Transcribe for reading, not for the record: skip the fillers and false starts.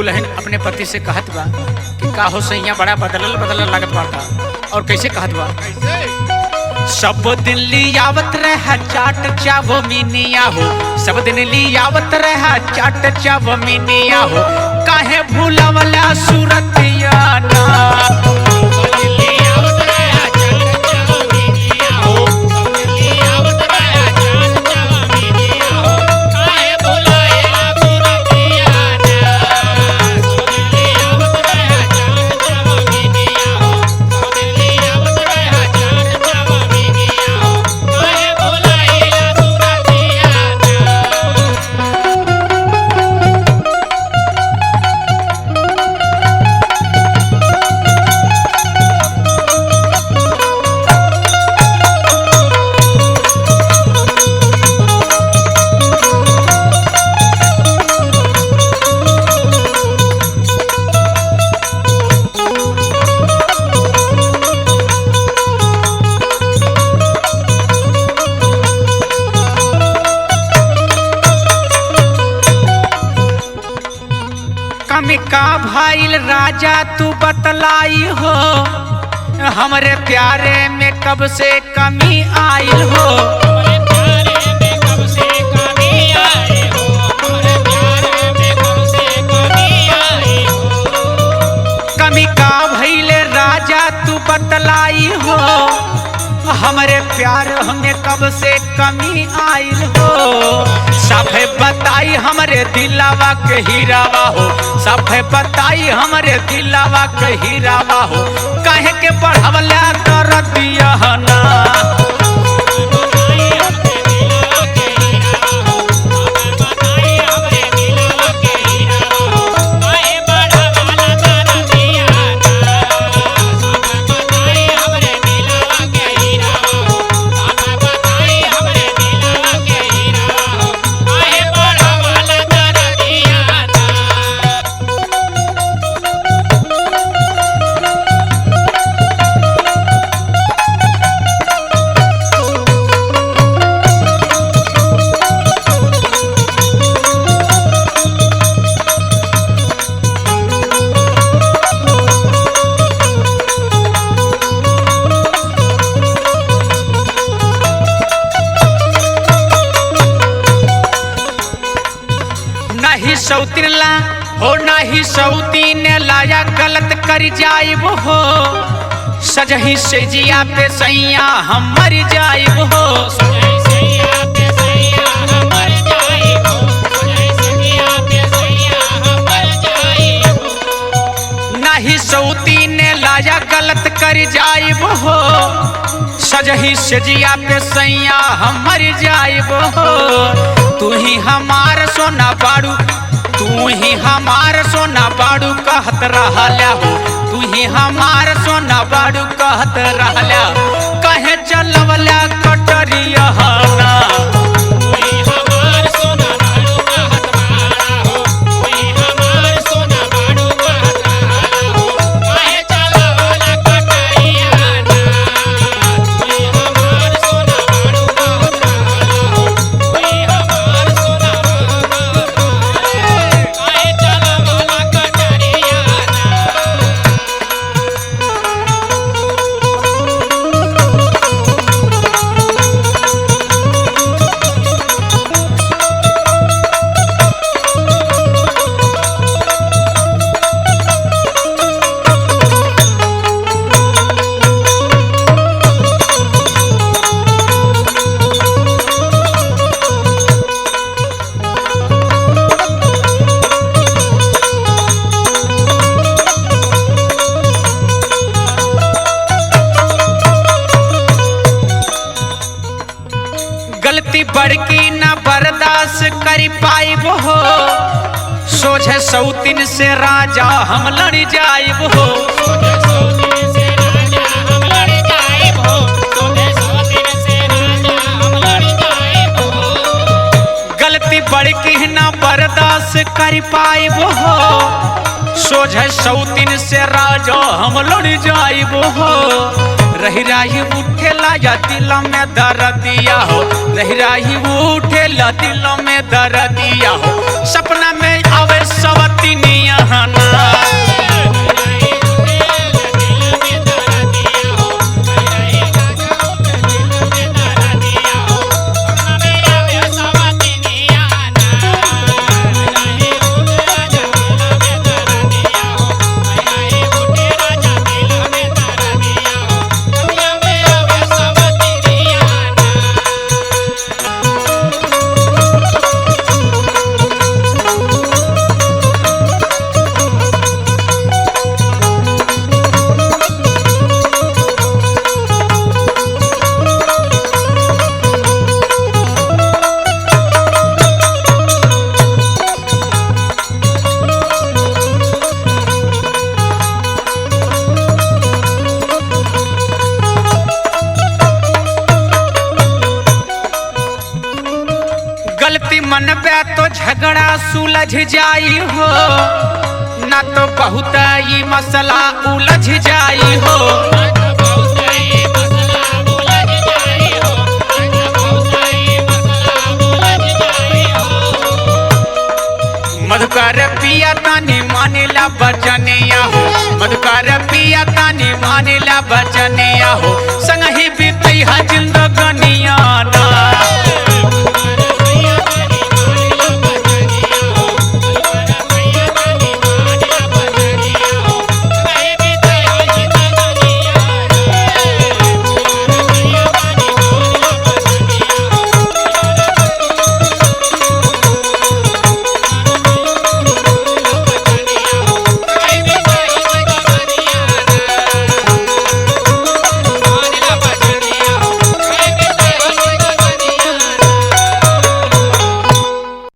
दुल्हन अपने पति से कहत बा कि का हो सैया बड़ा बदलल बदलल लागत बाटा। और कैसे कहत बा? सब दिन लियावत रहा चाट चावमिनिया हो, सब दिन लियावत रहा चाट चावमिनिया हो, काहे भूलवला सूरतिया ना। का भाईल राजा तू बतलाई हो, हमरे प्यारे में कब से कमी आइल हो। कमी का भइल राजा तू बतलाई हो, हमरे प्यार हमें कब से कमी आइल हो। साफे बताई हमरे दिलावा के हीरावा हो, साफे बताई हमरे दिलावा के हीरावा हो, काहे के बढ़वला कर दिया ना। सौतीन ला हो नाही सौतीन लाया गलत कर जाइब हो, सजही से जिया पे सैया हम मर जाइब हो। नाही सौतीन लाया गलत कर जाइब हो, सजही से जिया पे सैया हम मर जाइब हो। तू ही हमार सोना बाड़ू, तू ही हमार सोना बाड़ू कहत रहला हो, तू ही हमार सोना बाड़ू कहत रहला, कहे चलवला कटरिया ना। गलती बड़की न बर्दाश्त कर पाइब हो, सोझे सौतीन से राजा हम लड़ जाइब हो। गलती बड़की न बर्दाश्त कर पाइब हो, सोझे सौतीन से राजा हम लड़ जाइब हो। रही रही उठेला या दिल में दर्दिया हो, रही रही उठेला दिल में दर्दिया हो, सपना में आवे सवतिनिया ना। गलती मन पे तो झगड़ा सुलझ जाई हो, ना तो बहुत ही मसला उलझ जाई हो। मधुकर पिया तानी मानेला बचनिया हो, मधुकर पिया तानी मानेला बचनिया हो।